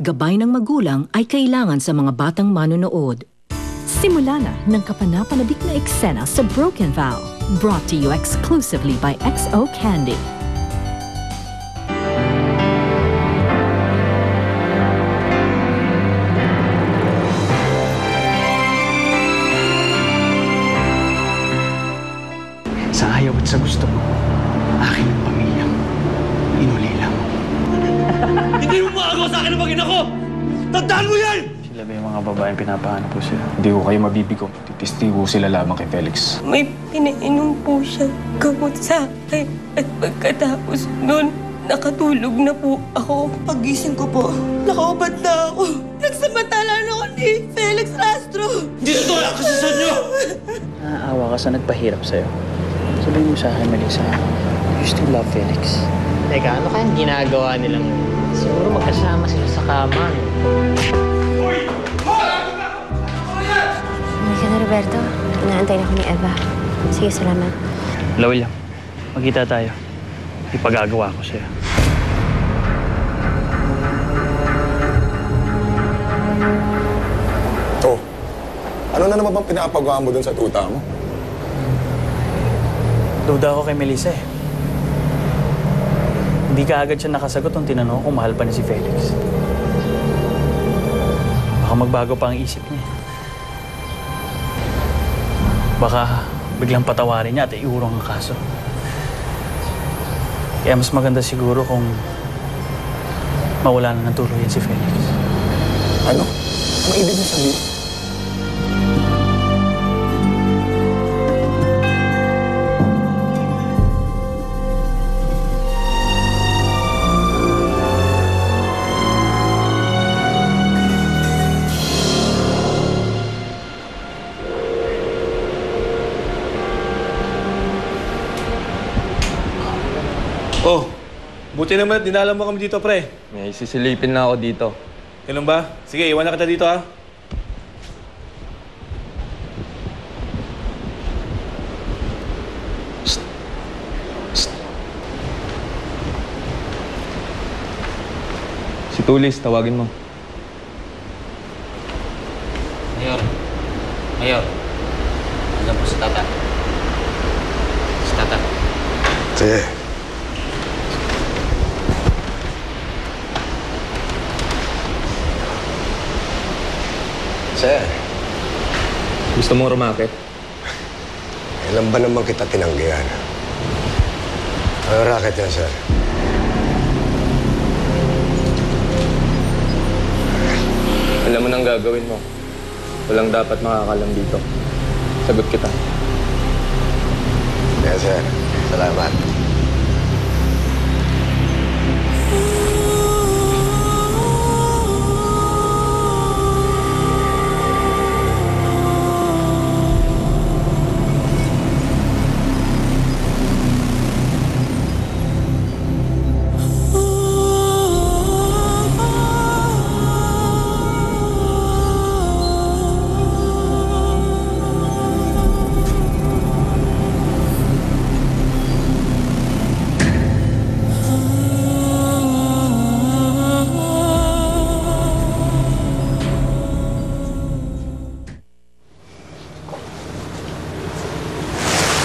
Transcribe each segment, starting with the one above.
Gabay ng magulang ay kailangan sa mga batang manonood. Simula na ng kapanapanabik na eksena sa Broken Vow. Brought to you exclusively by XO Candy. Sa ayaw at sa gusto mo, akin ang pamilyang inulila mo. Hindi mo maagaw sa akin ang magina ko! Tandaan mo yan! Sila ba yung mga babaeng pinapahanap po sila? Hindi ko kayo mabibigo. Titistigo sila lamang kay Felix. May pinainom po siyang gamot sa akin. At pagkatapos nun, nakatulog na po ako. Pagising ko po, nakaubad na ako. Nagsamantala na ako ni Felix Rastro. Hindi totoo ang kasasan niyo! Naaawa ka sa nagpahirap sa'yo. Sabihin mo sa akin, Melissa, you still love Felix? Teka, ano kayang ginagawa nilang siguro magkasama sila sa kama? Hindi ka na, Roberto. Inaantay na ako ni Eva. Sige, salamat. Lawil lang. Magkita tayo. Ipagagawa ko sa'yo. Oh, ano na naman bang pinapagawa mo dun sa tuta mo? Duda ako kay Melissa eh. Hindi ka agad siya nakasagot nung tinanong kung mahal pa niya si Felix. Baka magbago pa ang isip niya. Baka biglang patawarin niya at iurong ang kaso. Kaya mas maganda siguro kung mawala na ng tuluyan si Felix. Ano? Anong ibig mo sabihin? Oh, buti naman at dinala mo kami dito, pre. May sisilipin na ako dito. Ganun ba? Sige, iwan na kita dito, ha? Psst. Psst. Si Tulis, tawagin mo. Mayor. Mayor. Alam po si Tata. Si Tata. Sige. Sir, Gusto mong rumakit? ilan ba naman kita tinanggihan? Ano racket yan, sir? Alam mo nang gagawin mo. Walang dapat makakalam dito. Sagot kita. Yes, sir. Salamat.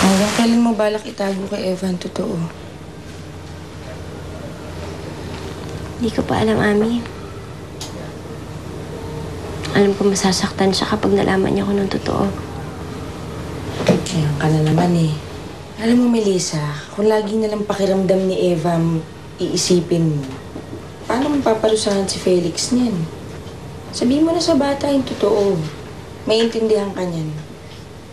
Hanggang kailan mo balak itago kay Eva ang totoo? Hindi ko pa alam, Ami. Alam ko masasaktan siya kapag nalaman niya ko ng totoo. Ayan ka na naman eh. Alam mo, Melissa, kung lagi nalang pakiramdam ni Eva iisipin mo, paano mapaparusahan si Felix niyan? Sabihin mo na sa bata yung totoo. Maiintindihan ka niyan.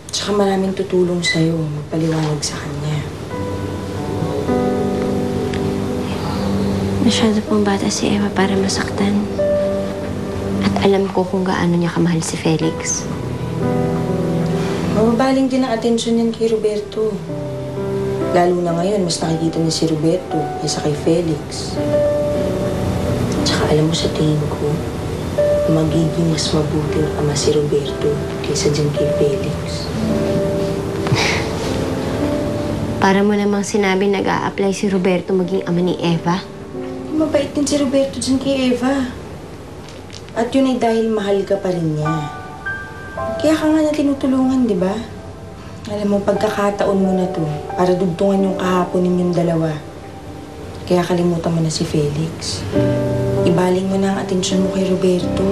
Tsaka maraming tutulong sa'yo, magpaliwanag sa kanya. Masyado pang bata si Eva para masaktan. At alam ko kung gaano niya kamahal si Felix. Mababaling din ang atensyon niyan kay Roberto. Lalo na ngayon, mas nakikita niya si Roberto kaysa kay Felix. Tsaka alam mo sa tingin ko, magiging mas mabuting ama si Roberto kaysa dyan kay Felix. Para mo namang sinabi nag-a-apply si Roberto maging ama ni Eva? Mabait din si Roberto dyan kay Eva. At yun ay dahil mahal ka pa rin niya. Kaya ka nga na tinutulungan, di ba? Alam mo, pagkakataon mo na to para dugtungan yung kahapon ninyong dalawa. Kaya kalimutan mo na si Felix. Ibaling mo na ang atensyon mo kay Roberto.